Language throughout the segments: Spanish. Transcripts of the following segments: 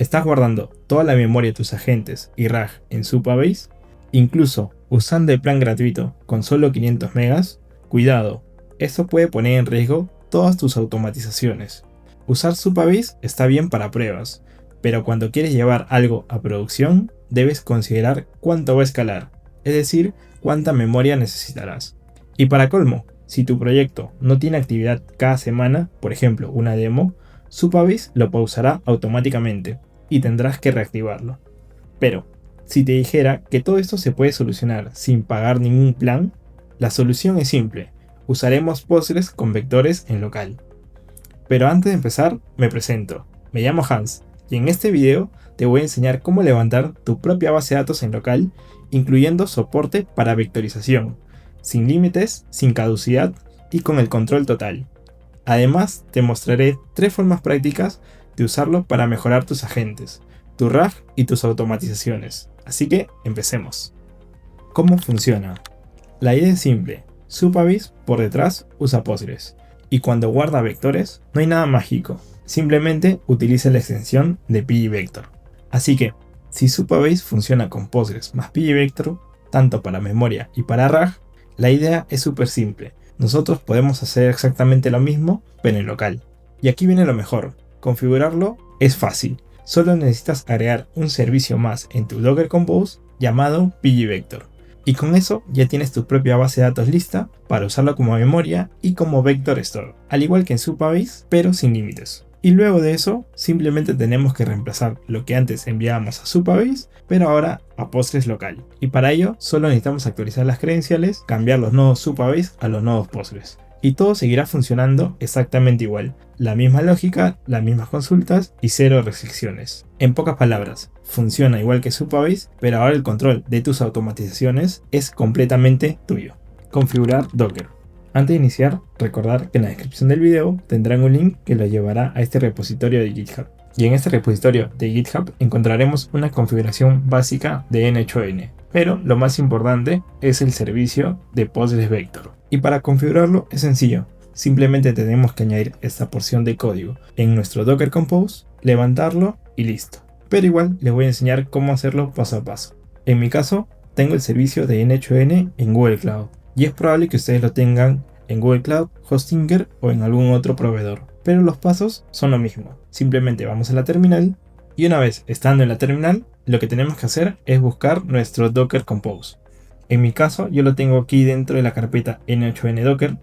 ¿Estás guardando toda la memoria de tus agentes y RAG en Supabase? Incluso usando el plan gratuito con solo 500 megas, cuidado, esto puede poner en riesgo todas tus automatizaciones. Usar Supabase está bien para pruebas, pero cuando quieres llevar algo a producción, debes considerar cuánto va a escalar, es decir, cuánta memoria necesitarás. Y para colmo, si tu proyecto no tiene actividad cada semana, por ejemplo una demo, Supabase lo pausará automáticamente y tendrás que reactivarlo. Pero, si te dijera que todo esto se puede solucionar sin pagar ningún plan, la solución es simple: usaremos Postgres con vectores en local. Pero antes de empezar, me presento. Me llamo Hans y en este video te voy a enseñar cómo levantar tu propia base de datos en local, incluyendo soporte para vectorización, sin límites, sin caducidad y con el control total. Además, te mostraré 3 formas prácticas de usarlo para mejorar tus agentes, tu RAG y tus automatizaciones. Así que empecemos. ¿Cómo funciona? La idea es simple. Supabase por detrás usa Postgres, y cuando guarda vectores no hay nada mágico, simplemente utiliza la extensión de pgvector. Así que, si Supabase funciona con Postgres más pgvector, tanto para memoria y para RAG, la idea es súper simple. Nosotros podemos hacer exactamente lo mismo, pero en local. Y aquí viene lo mejor: configurarlo es fácil. Solo necesitas agregar un servicio más en tu Docker Compose llamado pgvector. Y con eso ya tienes tu propia base de datos lista para usarlo como memoria y como vector store, al igual que en Supabase, pero sin límites. Y luego de eso, simplemente tenemos que reemplazar lo que antes enviábamos a Supabase, pero ahora a Postgres local. Y para ello, solo necesitamos actualizar las credenciales, cambiar los nodos Supabase a los nodos Postgres. Y todo seguirá funcionando exactamente igual. La misma lógica, las mismas consultas y 0 restricciones. En pocas palabras, funciona igual que Supabase, pero ahora el control de tus automatizaciones es completamente tuyo. Configurar Docker. Antes de iniciar, recordar que en la descripción del video tendrán un link que los llevará a este repositorio de GitHub. Y en este repositorio de GitHub encontraremos una configuración básica de N8N. Pero lo más importante es el servicio de Postgres Vector. Y para configurarlo es sencillo. Simplemente tenemos que añadir esta porción de código en nuestro Docker Compose, levantarlo y listo. Pero igual les voy a enseñar cómo hacerlo paso a paso. En mi caso, tengo el servicio de N8N en Google Cloud. Y es probable que ustedes lo tengan en Google Cloud, Hostinger o en algún otro proveedor. Pero los pasos son lo mismo. Simplemente vamos a la terminal y una vez estando en la terminal, lo que tenemos que hacer es buscar nuestro Docker Compose. En mi caso, yo lo tengo aquí dentro de la carpeta N8N Docker.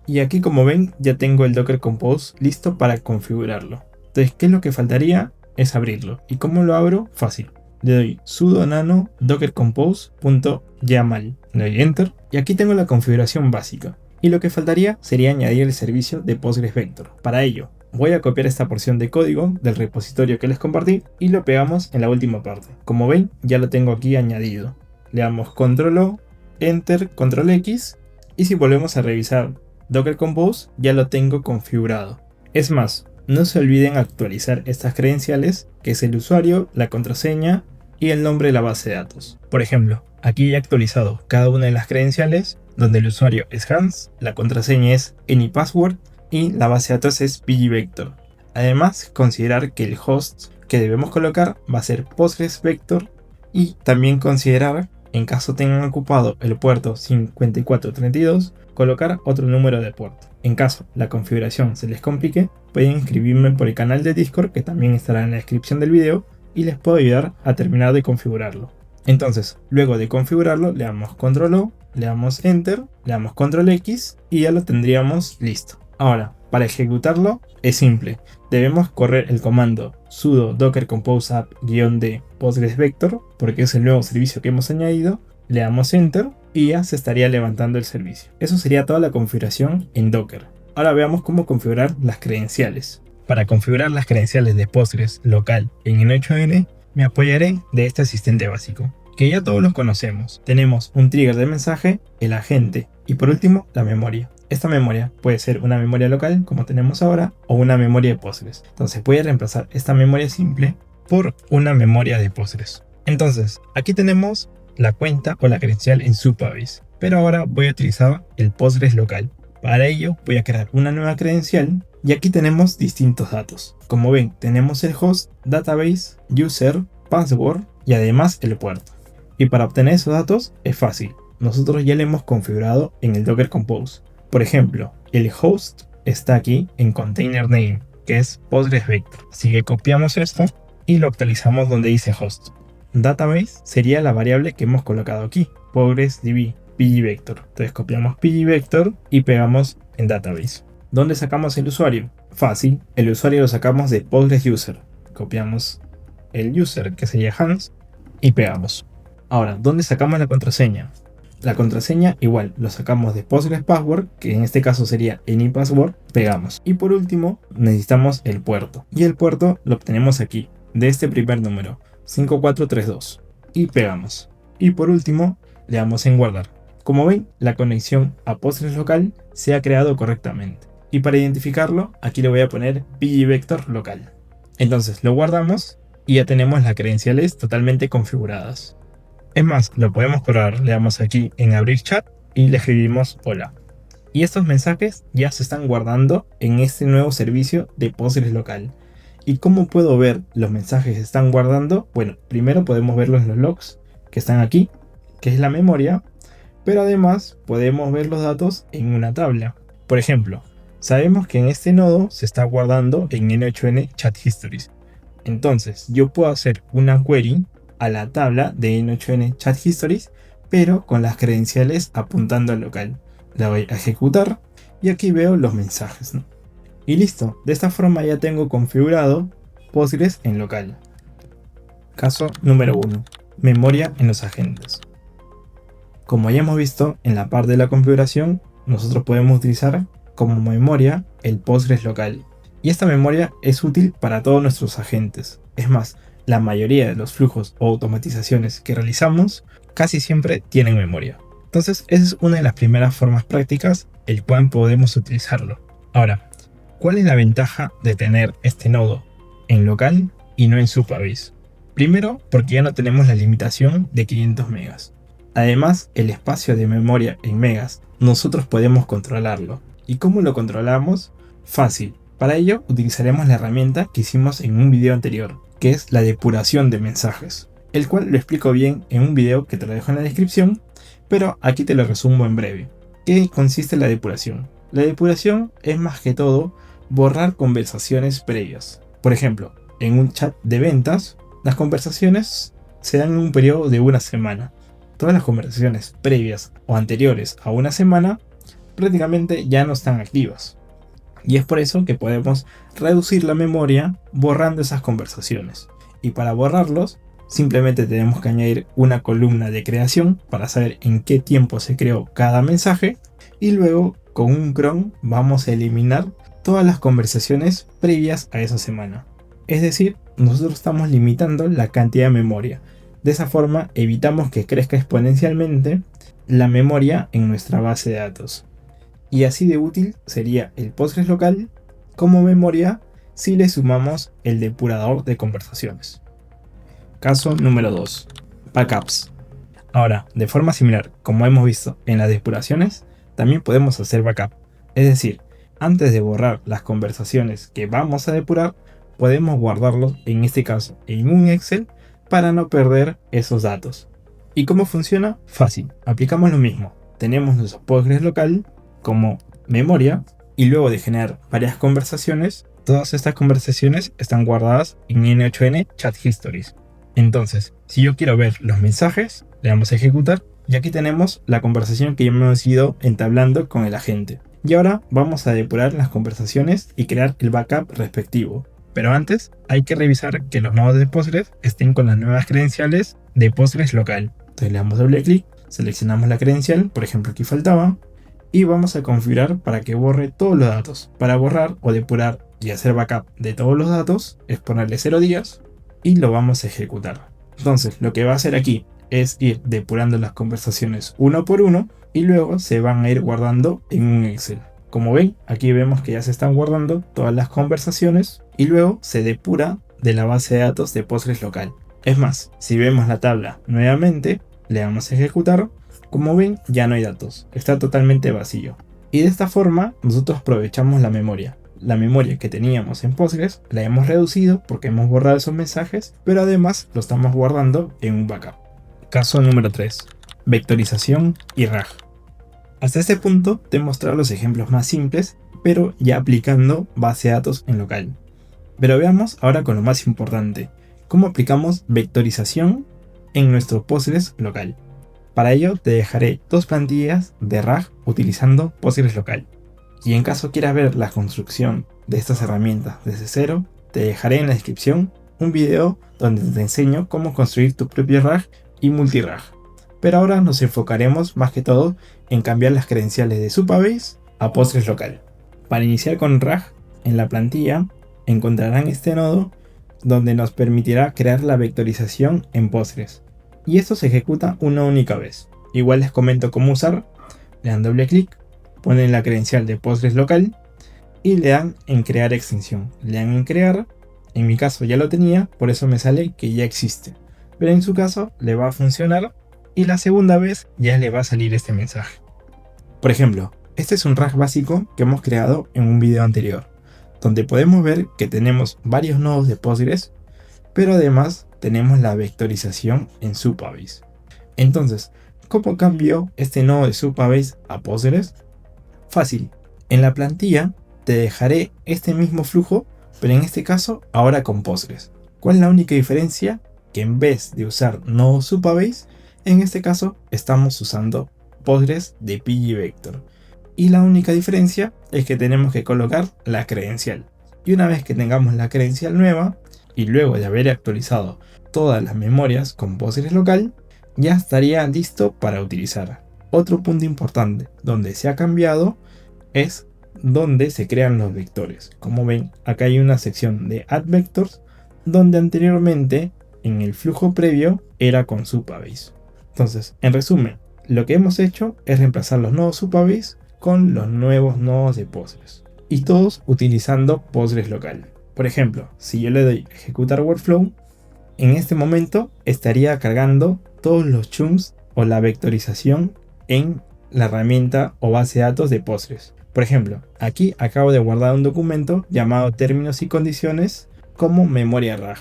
Y aquí, como ven, ya tengo el Docker Compose listo para configurarlo. Entonces, ¿qué es lo que faltaría? Es abrirlo. ¿Y cómo lo abro? Fácil. Le doy sudo nano dockercompose.yaml. Le doy enter y aquí tengo la configuración básica. Y lo que faltaría sería añadir el servicio de Postgres Vector. Para ello, voy a copiar esta porción de código del repositorio que les compartí y lo pegamos en la última parte. Como ven, ya lo tengo aquí añadido. Le damos control O, enter, control X y si volvemos a revisar Docker Compose, ya lo tengo configurado. Es más, no se olviden actualizar estas credenciales, que es el usuario, la contraseña y el nombre de la base de datos. Por ejemplo, aquí he actualizado cada una de las credenciales, donde el usuario es Hans, la contraseña es AnyPassword y la base de datos es pgvector. Además, considerar que el host que debemos colocar va a ser Postgres Vector y también considerar, en caso tengan ocupado el puerto 5432, colocar otro número de puerto. En caso la configuración se les complique, pueden escribirme por el canal de Discord, que también estará en la descripción del video, y les puedo ayudar a terminar de configurarlo. Entonces, luego de configurarlo, le damos control O, le damos enter, le damos control X y ya lo tendríamos listo. Ahora, para ejecutarlo es simple. Debemos correr el comando sudo docker compose app-d Postgres Vector, porque es el nuevo servicio que hemos añadido. Le damos enter y ya se estaría levantando el servicio. Eso sería toda la configuración en Docker. Ahora veamos cómo configurar las credenciales. Para configurar las credenciales de Postgres local en N8N, me apoyaré de este asistente básico, que ya todos los conocemos. Tenemos un trigger de mensaje, el agente y por último la memoria. Esta memoria puede ser una memoria local como tenemos ahora o una memoria de Postgres. Entonces voy a reemplazar esta memoria simple por una memoria de Postgres. Entonces aquí tenemos la cuenta o la credencial en Supabase, pero ahora voy a utilizar el Postgres local. Para ello voy a crear una nueva credencial Y aquí tenemos distintos datos. Como ven, tenemos el host, database, user, password y además el puerto. Y para obtener esos datos es fácil. Nosotros ya lo hemos configurado en el Docker Compose. Por ejemplo, el host está aquí en container name, que es Postgres Vector. Así que copiamos esto y lo actualizamos donde dice host. Database sería la variable que hemos colocado aquí, PostgreSDB, pgvector. Entonces copiamos pgvector y pegamos en database. ¿Dónde sacamos el usuario? Fácil, el usuario lo sacamos de Postgres user. Copiamos el user, que sería Hans, y pegamos. Ahora, ¿dónde sacamos la contraseña? La contraseña igual, lo sacamos de Postgres Password, que en este caso sería AnyPassword, pegamos. Y por último, necesitamos el puerto. Y el puerto lo obtenemos aquí, de este primer número, 5432. Y pegamos. Y por último, le damos en guardar. Como ven, la conexión a Postgres local se ha creado correctamente. Y para identificarlo, aquí le voy a poner pgvector local. Entonces lo guardamos y ya tenemos las credenciales totalmente configuradas. Es más, lo podemos probar, le damos aquí en abrir chat y le escribimos hola. Y estos mensajes ya se están guardando en este nuevo servicio de Postgres local. ¿Y cómo puedo ver los mensajes que se están guardando? Bueno, primero podemos verlos en los logs que están aquí, que es la memoria, pero además podemos ver los datos en una tabla. Por ejemplo, sabemos que en este nodo se está guardando en N8N Chat Histories. Entonces yo puedo hacer una query a la tabla de N8N Chat Histories, pero con las credenciales apuntando al local. La voy a ejecutar y aquí veo los mensajes, ¿no? Y listo, de esta forma ya tengo configurado Postgres en local. Caso número 1. Memoria en los agentes. Como ya hemos visto en la parte de la configuración, nosotros podemos utilizar como memoria el Postgres local. Y esta memoria es útil para todos nuestros agentes. Es más, la mayoría de los flujos o automatizaciones que realizamos casi siempre tienen memoria. Entonces, esa es una de las primeras formas prácticas el cual podemos utilizarlo. Ahora, ¿cuál es la ventaja de tener este nodo en local y no en Supabase? Primero, porque ya no tenemos la limitación de 500 megas. Además, el espacio de memoria en megas, nosotros podemos controlarlo. ¿Y cómo lo controlamos? Fácil. Para ello, utilizaremos la herramienta que hicimos en un video anterior, que es la depuración de mensajes, el cual lo explico bien en un video que te lo dejo en la descripción, pero aquí te lo resumo en breve. ¿Qué consiste la depuración? La depuración es más que todo borrar conversaciones previas. Por ejemplo, en un chat de ventas, las conversaciones se dan en un periodo de una semana. Todas las conversaciones previas o anteriores a una semana prácticamente ya no están activas. Y es por eso que podemos reducir la memoria borrando esas conversaciones. Y para borrarlos, simplemente tenemos que añadir una columna de creación para saber en qué tiempo se creó cada mensaje. Y luego con un cron vamos a eliminar todas las conversaciones previas a esa semana. Es decir, nosotros estamos limitando la cantidad de memoria. De esa forma evitamos que crezca exponencialmente la memoria en nuestra base de datos. Y así de útil sería el Postgres local como memoria si le sumamos el depurador de conversaciones. Caso número 2. Backups. Ahora, de forma similar, como hemos visto en las depuraciones, también podemos hacer backup. Es decir, antes de borrar las conversaciones que vamos a depurar, podemos guardarlos, en este caso, en un Excel para no perder esos datos. ¿Y cómo funciona? Fácil. Aplicamos lo mismo. Tenemos nuestro Postgres local como memoria y luego de generar varias conversaciones, todas estas conversaciones están guardadas en N8N Chat Histories. Entonces, si yo quiero ver los mensajes, le damos a ejecutar y aquí tenemos la conversación que ya hemos ido entablando con el agente. Y ahora vamos a depurar las conversaciones y crear el backup respectivo. Pero antes hay que revisar que los nodos de Postgres estén con las nuevas credenciales de Postgres local. Entonces le damos doble clic, seleccionamos la credencial, por ejemplo aquí faltaba, y vamos a configurar para que borre todos los datos. Para borrar o depurar y hacer backup de todos los datos es ponerle 0 días y lo vamos a ejecutar. Entonces lo que va a hacer aquí es ir depurando las conversaciones uno por uno y luego se van a ir guardando en un Excel. Como ven, aquí vemos que ya se están guardando todas las conversaciones y luego se depura de la base de datos de Postgres local. Es más, si vemos la tabla nuevamente, le damos a ejecutar, como ven ya no hay datos, está totalmente vacío. Y de esta forma nosotros aprovechamos la memoria. la memoria que teníamos en Postgres la hemos reducido porque hemos borrado esos mensajes, pero además lo estamos guardando en un backup. Caso número 3. Vectorización y RAG. Hasta este punto te he mostrado los ejemplos más simples, pero ya aplicando base de datos en local. Pero veamos ahora con lo más importante, cómo aplicamos vectorización en nuestro Postgres local. Para ello te dejaré dos plantillas de RAG utilizando Postgres local. Y en caso quieras ver la construcción de estas herramientas desde cero, te dejaré en la descripción un video donde te enseño cómo construir tu propio RAG y multi-RAG. Pero ahora nos enfocaremos más que todo en cambiar las credenciales de Supabase a Postgres local. Para iniciar con RAG, en la plantilla encontrarán este nodo donde nos permitirá crear la vectorización en Postgres. Y esto se ejecuta una única vez. Igual les comento cómo usar. Le dan doble clic, ponen la credencial de Postgres local y le dan en crear extensión. Le dan en crear, en mi caso ya lo tenía, por eso me sale que ya existe. Pero en su caso le va a funcionar y la segunda vez ya le va a salir este mensaje. Por ejemplo, este es un RAG básico que hemos creado en un video anterior, donde podemos ver que tenemos varios nodos de Postgres, pero además tenemos la vectorización en Supabase. Entonces, ¿cómo cambio este nodo de Supabase a Postgres? Fácil. En la plantilla te dejaré este mismo flujo, pero en este caso ahora con Postgres. ¿Cuál es la única diferencia? Que en vez de usar nodo Supabase, en este caso estamos usando Postgres de pgvector. Y la única diferencia es que tenemos que colocar la credencial. Y una vez que tengamos la credencial nueva, y luego de haber actualizado todas las memorias con Postgres local, ya estaría listo para utilizar. Otro punto importante donde se ha cambiado es donde se crean los vectores. Como ven, acá hay una sección de Add Vectors, donde anteriormente en el flujo previo era con Supabase. Entonces, en resumen, lo que hemos hecho es reemplazar los nodos Supabase con los nuevos nodos de Postgres, y todos utilizando Postgres local. Por ejemplo, si yo le doy ejecutar workflow, en este momento estaría cargando todos los chunks o la vectorización en la herramienta o base de datos de Postgres. Por ejemplo, aquí acabo de guardar un documento llamado términos y condiciones como memoria RAG,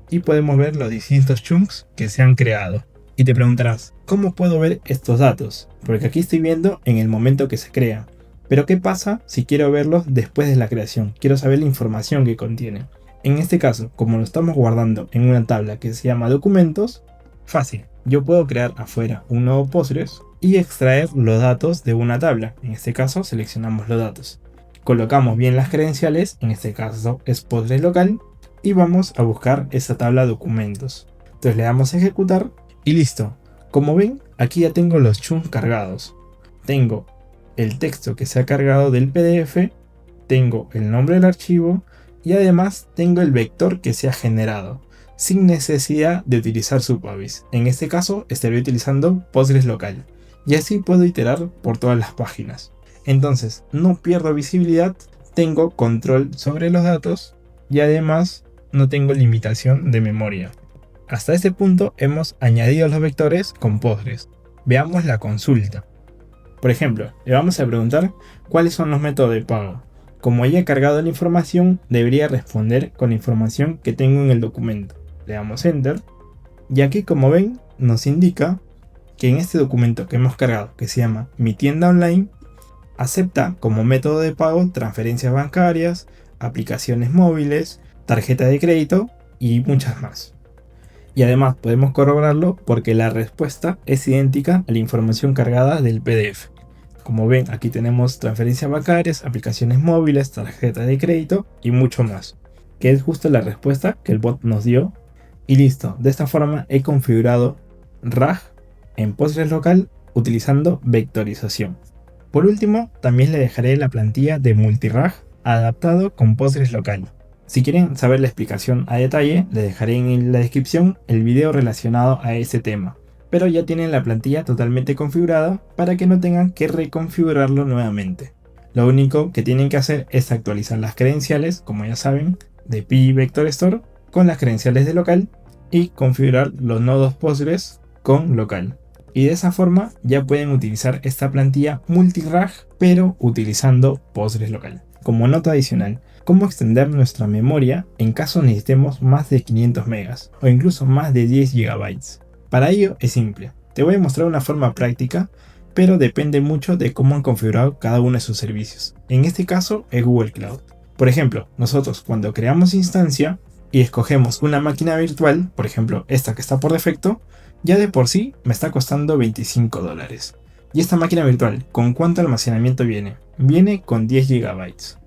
y podemos ver los distintos chunks que se han creado. Y te preguntarás, ¿cómo puedo ver estos datos? Porque aquí estoy viendo en el momento que se crea. Pero ¿qué pasa si quiero verlos después de la creación? Quiero saber la información que contiene. En este caso, como lo estamos guardando en una tabla que se llama documentos, fácil. Yo puedo crear afuera un nuevo Postgres y extraer los datos de una tabla. En este caso seleccionamos los datos. Colocamos bien las credenciales, en este caso es Postgres local, y vamos a buscar esa tabla documentos. Entonces le damos a ejecutar y listo. Como ven, aquí ya tengo los chunks cargados. Tengo el texto que se ha cargado del PDF, tengo el nombre del archivo y además tengo el vector que se ha generado, sin necesidad de utilizar Supabase. En este caso estaré utilizando Postgres local, y así puedo iterar por todas las páginas. Entonces no pierdo visibilidad, tengo control sobre los datos y además no tengo limitación de memoria. Hasta este punto hemos añadido los vectores con Postgres. Veamos la consulta. Por ejemplo, le vamos a preguntar cuáles son los métodos de pago. Como ya he cargado la información, debería responder con la información que tengo en el documento. Le damos Enter. Y aquí, como ven, nos indica que en este documento que hemos cargado, que se llama Mi Tienda Online, acepta como método de pago transferencias bancarias, aplicaciones móviles, tarjeta de crédito y muchas más. Y además podemos corroborarlo porque la respuesta es idéntica a la información cargada del PDF. Como ven, aquí tenemos transferencias bancarias, aplicaciones móviles, tarjeta de crédito y mucho más, que es justo la respuesta que el bot nos dio. Y listo, de esta forma he configurado RAG en Postgres local utilizando vectorización. Por último, también le dejaré la plantilla de multi-RAG adaptado con Postgres local. Si quieren saber la explicación a detalle, les dejaré en la descripción el video relacionado a este tema. Pero ya tienen la plantilla totalmente configurada para que no tengan que reconfigurarlo nuevamente. Lo único que tienen que hacer es actualizar las credenciales, como ya saben, de pgvector store con las credenciales de local y configurar los nodos Postgres con local. Y de esa forma ya pueden utilizar esta plantilla multi-RAG pero utilizando Postgres local. como nota adicional, cómo extender nuestra memoria en caso necesitemos más de 500 megas o incluso más de 10 gigabytes. Para ello es simple, te voy a mostrar una forma práctica, pero depende mucho de cómo han configurado cada uno de sus servicios. En este caso es Google Cloud. Por ejemplo, nosotros cuando creamos instancia y escogemos una máquina virtual, por ejemplo esta que está por defecto, ya de por sí me está costando $25. ¿Y esta máquina virtual con cuánto almacenamiento viene? Viene con 10 gigabytes.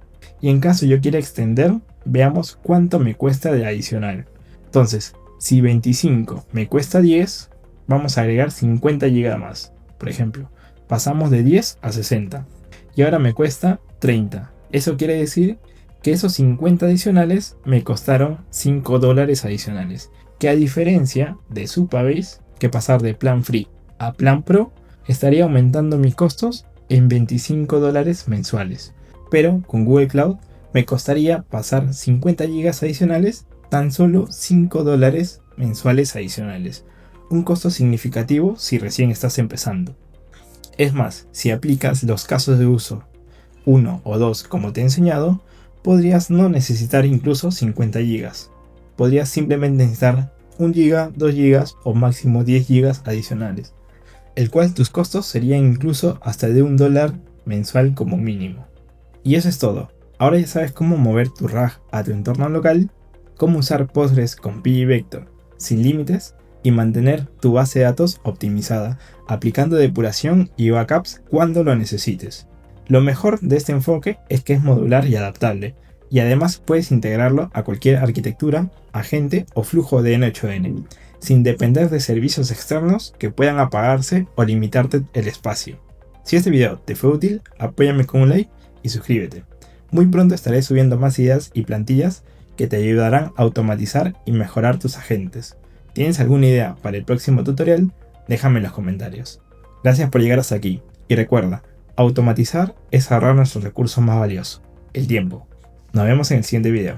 Y en caso yo quiera extender, veamos cuánto me cuesta de adicional. Entonces, si 25 me cuesta 10, vamos a agregar 50 GB más. Por ejemplo, pasamos de 10 a 60. Y ahora me cuesta 30. Eso quiere decir que esos 50 adicionales me costaron $5 adicionales. Que a diferencia de Supabase, que pasar de plan free a plan pro, estaría aumentando mis costos en $25 mensuales. Pero con Google Cloud me costaría pasar 50 GB adicionales tan solo $5 mensuales adicionales. Un costo significativo si recién estás empezando. Es más, si aplicas los casos de uso 1 o 2 como te he enseñado, podrías no necesitar incluso 50 GB. Podrías simplemente necesitar 1 GB, 2 GB o máximo 10 GB adicionales, el cual tus costos serían incluso hasta de $1 mensual como mínimo. Y eso es todo. Ahora ya sabes cómo mover tu RAG a tu entorno local, cómo usar Postgres con pgvector sin límites y mantener tu base de datos optimizada, aplicando depuración y backups cuando lo necesites. Lo mejor de este enfoque es que es modular y adaptable, y además puedes integrarlo a cualquier arquitectura, agente o flujo de N8N, sin depender de servicios externos que puedan apagarse o limitarte el espacio. Si este video te fue útil, apóyame con un like y suscríbete. Muy pronto estaré subiendo más ideas y plantillas que te ayudarán a automatizar y mejorar tus agentes. ¿Tienes alguna idea para el próximo tutorial? Déjame en los comentarios. Gracias por llegar hasta aquí y recuerda, automatizar es ahorrar nuestro recurso más valioso, el tiempo. Nos vemos en el siguiente video.